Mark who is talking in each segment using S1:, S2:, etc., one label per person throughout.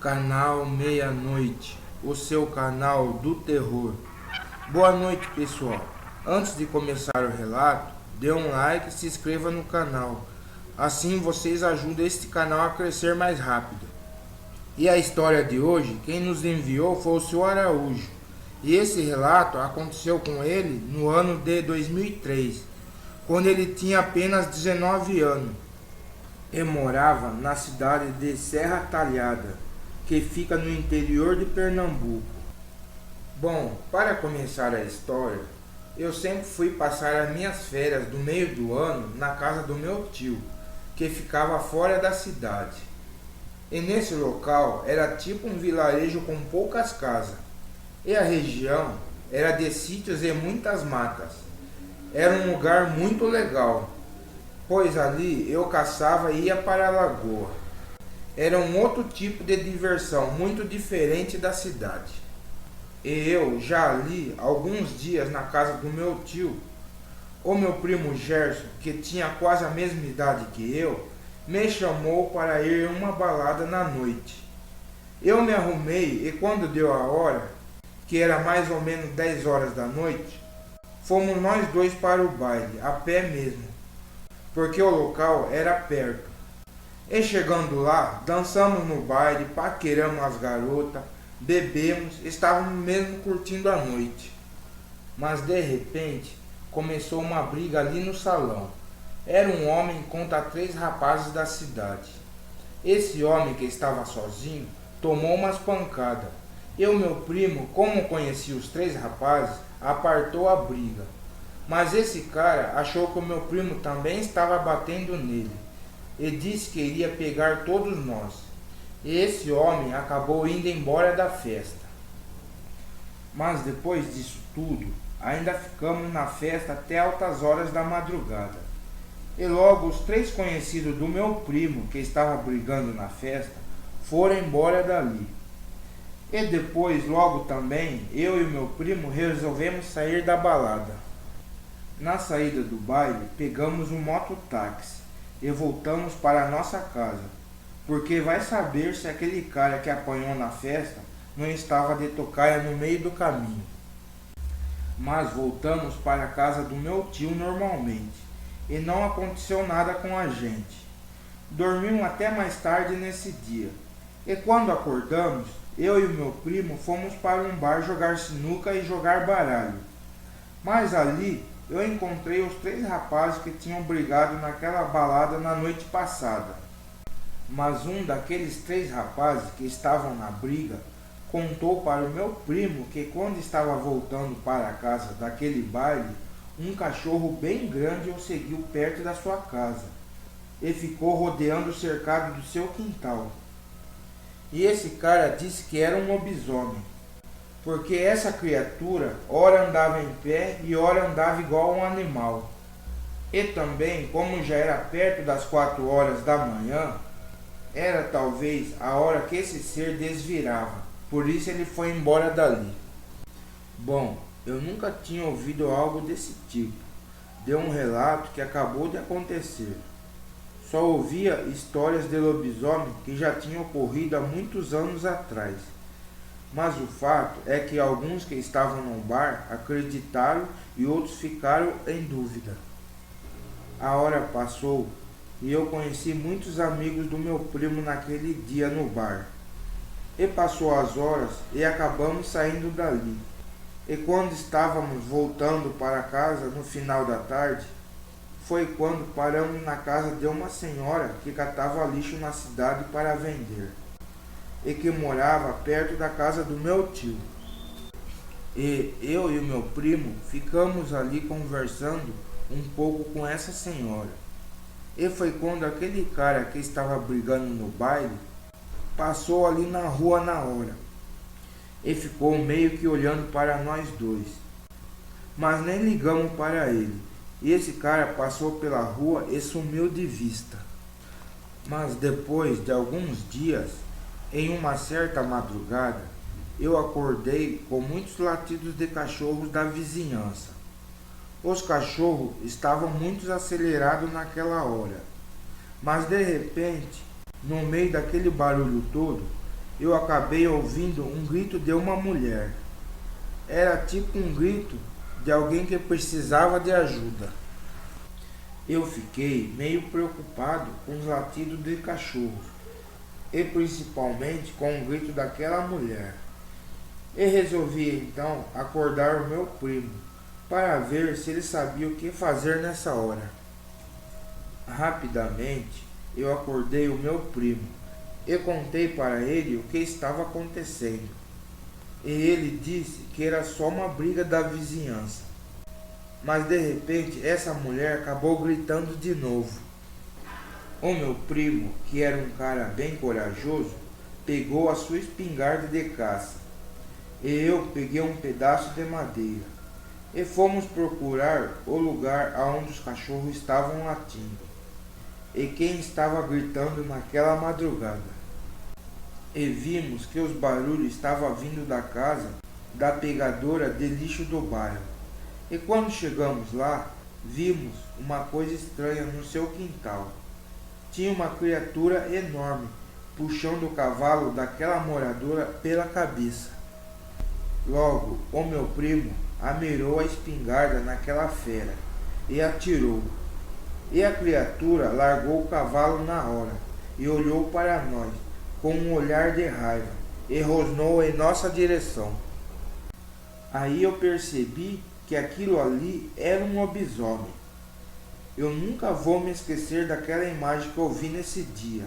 S1: Canal Meia-Noite, o seu canal do terror. Boa noite, pessoal. Antes de começar o relato, dê um like e se inscreva no canal. Assim vocês ajudam este canal a crescer mais rápido. E a história de hoje, quem nos enviou foi o Sr. Araújo. E esse relato aconteceu com ele no ano de 2003, quando ele tinha apenas 19 anos. E morava na cidade de Serra Talhada, que fica no interior de Pernambuco. Bom, para começar a história, eu sempre fui passar as minhas férias do meio do ano na casa do meu tio, que ficava fora da cidade. E nesse local era tipo um vilarejo com poucas casas, e a região era de sítios e muitas matas. Era um lugar muito legal, pois ali eu caçava e ia para a lagoa. Era um outro tipo de diversão, muito diferente da cidade. E eu já ali alguns dias na casa do meu tio. O meu primo Gerson, que tinha quase a mesma idade que eu, me chamou para ir em uma balada na noite. Eu me arrumei e quando deu a hora, que era mais ou menos 10 horas da noite, fomos nós dois para o baile, a pé mesmo, porque o local era perto. E chegando lá, dançamos no baile, paqueramos as garotas, bebemos, estávamos mesmo curtindo a noite. Mas de repente, começou uma briga ali no salão. Era um homem contra 3 rapazes da cidade. Esse homem, que estava sozinho, tomou umas pancadas. E o meu primo, como conhecia os 3 rapazes, apartou a briga. Mas esse cara achou que o meu primo também estava batendo nele e disse que iria pegar todos nós. E esse homem acabou indo embora da festa. Mas depois disso tudo, ainda ficamos na festa até altas horas da madrugada. E logo os 3 conhecidos do meu primo, que estava brigando na festa, foram embora dali. E depois, logo também, eu e meu primo resolvemos sair da balada. Na saída do baile, pegamos um mototáxi e voltamos para a nossa casa, porque vai saber se aquele cara que apanhou na festa não estava de tocaia no meio do caminho. Mas voltamos para a casa do meu tio normalmente, e não aconteceu nada com a gente. Dormimos até mais tarde nesse dia, e quando acordamos, eu e o meu primo fomos para um bar jogar sinuca e jogar baralho. Mas ali eu encontrei os 3 rapazes que tinham brigado naquela balada na noite passada. Mas um daqueles 3 rapazes que estavam na briga contou para o meu primo que quando estava voltando para a casa daquele baile, um cachorro bem grande o seguiu perto da sua casa e ficou rodeando o cercado do seu quintal. E esse cara disse que era um lobisomem, porque essa criatura ora andava em pé e ora andava igual um animal. E também, como já era perto das 4 horas da manhã, era talvez a hora que esse ser desvirava, por isso ele foi embora dali. Bom, eu nunca tinha ouvido algo desse tipo. Deu um relato que acabou de acontecer. Só ouvia histórias de lobisomem que já tinham ocorrido há muitos anos atrás. Mas o fato é que alguns que estavam no bar acreditaram e outros ficaram em dúvida. A hora passou e eu conheci muitos amigos do meu primo naquele dia no bar. E passou as horas e acabamos saindo dali. E quando estávamos voltando para casa no final da tarde, foi quando paramos na casa de uma senhora que catava lixo na cidade para vender e que morava perto da casa do meu tio. E eu e o meu primo ficamos ali conversando um pouco com essa senhora. E foi quando aquele cara que estava brigando no baile passou ali na rua na hora e ficou meio que olhando para nós dois, mas nem ligamos para ele. E esse cara passou pela rua e sumiu de vista. Mas depois de alguns dias, em uma certa madrugada, eu acordei com muitos latidos de cachorros da vizinhança. Os cachorros estavam muito acelerados naquela hora, mas de repente, no meio daquele barulho todo, eu acabei ouvindo um grito de uma mulher. Era tipo um grito de alguém que precisava de ajuda. Eu fiquei meio preocupado com os latidos de cachorro e principalmente com o grito daquela mulher. E resolvi então acordar o meu primo para ver se ele sabia o que fazer nessa hora. Rapidamente eu acordei o meu primo e contei para ele o que estava acontecendo. E ele disse que era só uma briga da vizinhança. Mas de repente essa mulher acabou gritando de novo. O meu primo, que era um cara bem corajoso, pegou a sua espingarda de caça e eu peguei um pedaço de madeira e fomos procurar o lugar onde os cachorros estavam latindo e quem estava gritando naquela madrugada. E vimos que os barulhos estavam vindo da casa da pegadora de lixo do bairro. E quando chegamos lá, vimos uma coisa estranha no seu quintal. Tinha uma criatura enorme puxando o cavalo daquela moradora pela cabeça. Logo, o meu primo amirou a espingarda naquela fera e atirou. E a criatura largou o cavalo na hora e olhou para nós com um olhar de raiva e rosnou em nossa direção. Aí eu percebi que aquilo ali era um lobisomem. Eu nunca vou me esquecer daquela imagem que eu vi nesse dia.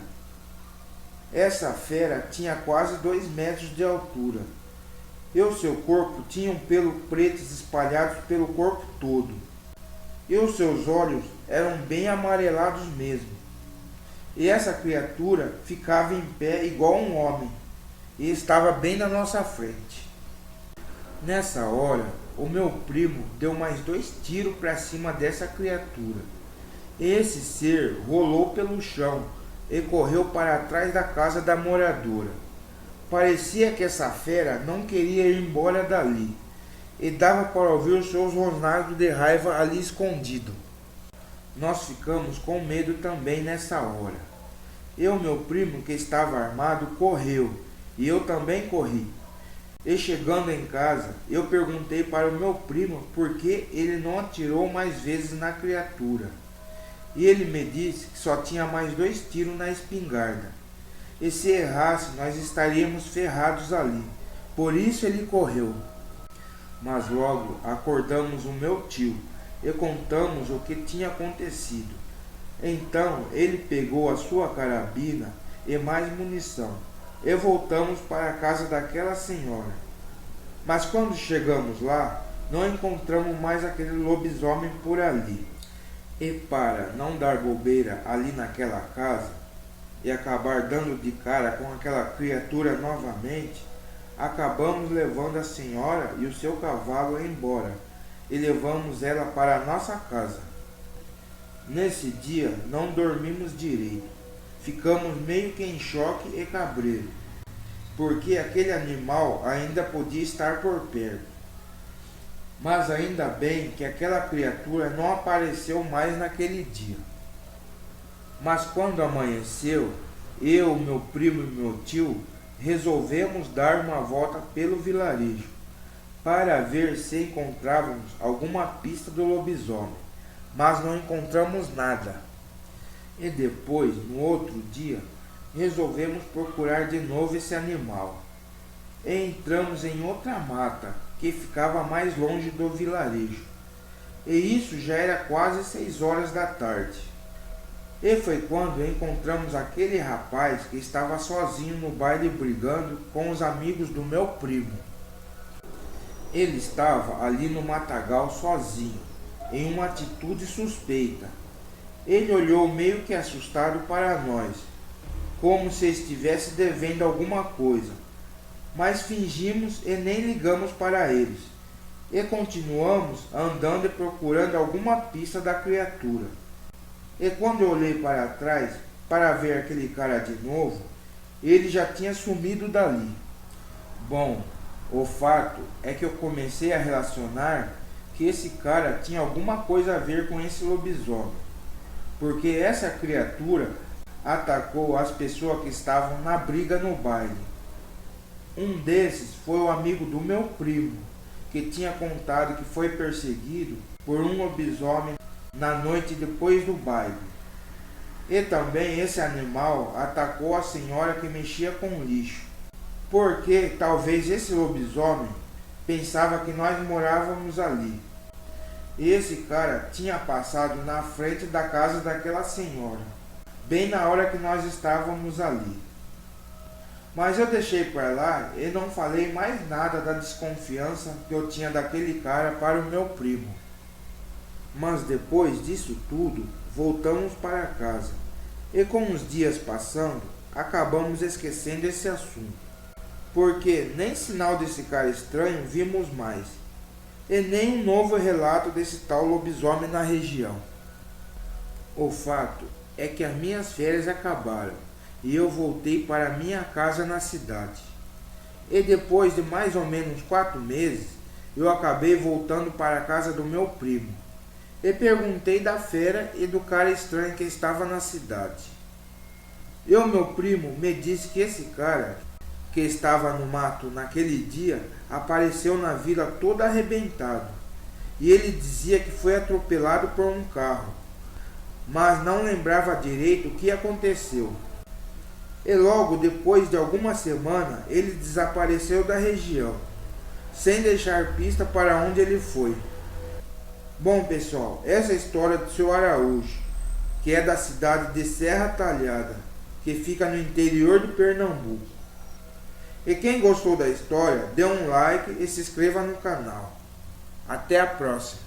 S1: Essa fera tinha quase 2 metros de altura. E o seu corpo tinha um pelo pretos espalhados pelo corpo todo. E os seus olhos eram bem amarelados mesmo. E essa criatura ficava em pé igual um homem, e estava bem na nossa frente. Nessa hora, o meu primo deu mais 2 tiros para cima dessa criatura. Esse ser rolou pelo chão e correu para trás da casa da moradora. Parecia que essa fera não queria ir embora dali, e dava para ouvir os seus rosnados de raiva ali escondido. Nós ficamos com medo também nessa hora. Eu, meu primo, que estava armado, correu, e eu também corri. E chegando em casa, eu perguntei para o meu primo por que ele não atirou mais vezes na criatura. E ele me disse que só tinha mais 2 tiros na espingarda. E se errasse, nós estaríamos ferrados ali. Por isso ele correu. Mas logo acordamos o meu tio e contamos o que tinha acontecido. Então ele pegou a sua carabina e mais munição e voltamos para a casa daquela senhora. Mas quando chegamos lá, não encontramos mais aquele lobisomem por ali. E para não dar bobeira ali naquela casa e acabar dando de cara com aquela criatura novamente, acabamos levando a senhora e o seu cavalo embora e levamos ela para a nossa casa. Nesse dia não dormimos direito, ficamos meio que em choque e cabreiro, porque aquele animal ainda podia estar por perto. Mas ainda bem que aquela criatura não apareceu mais naquele dia. Mas quando amanheceu, eu, meu primo e meu tio resolvemos dar uma volta pelo vilarejo para ver se encontrávamos alguma pista do lobisomem, mas não encontramos nada. E depois, no outro dia, resolvemos procurar de novo esse animal. E entramos em outra mata que ficava mais longe do vilarejo. E isso já era quase 6 horas da tarde. E foi quando encontramos aquele rapaz que estava sozinho no baile brigando com os amigos do meu primo. Ele estava ali no matagal sozinho, em uma atitude suspeita. Ele olhou meio que assustado para nós, como se estivesse devendo alguma coisa, mas fingimos e nem ligamos para eles, e continuamos andando e procurando alguma pista da criatura. E quando eu olhei para trás para ver aquele cara de novo, ele já tinha sumido dali. Bom, o fato é que eu comecei a relacionar que esse cara tinha alguma coisa a ver com esse lobisomem, porque essa criatura atacou as pessoas que estavam na briga no baile. Um desses foi o amigo do meu primo, que tinha contado que foi perseguido por um lobisomem na noite depois do baile. E também esse animal atacou a senhora que mexia com lixo, porque talvez esse lobisomem pensava que nós morávamos ali. Esse cara tinha passado na frente da casa daquela senhora, bem na hora que nós estávamos ali. Mas eu deixei para lá e não falei mais nada da desconfiança que eu tinha daquele cara para o meu primo. Mas depois disso tudo, voltamos para casa. E com os dias passando, acabamos esquecendo esse assunto. Porque nem sinal desse cara estranho vimos mais. E nem um novo relato desse tal lobisomem na região. O fato é que as minhas férias acabaram e eu voltei para minha casa na cidade. E depois de mais ou menos 4 meses, eu acabei voltando para a casa do meu primo. E perguntei da fera e do cara estranho que estava na cidade. E o meu primo me disse que esse cara, que estava no mato naquele dia, apareceu na vila todo arrebentado. E ele dizia que foi atropelado por um carro, mas não lembrava direito o que aconteceu. E logo depois de alguma semana, ele desapareceu da região, sem deixar pista para onde ele foi. Bom pessoal, essa é a história do seu Araújo, que é da cidade de Serra Talhada, que fica no interior de Pernambuco. E quem gostou da história, dê um like e se inscreva no canal. Até a próxima!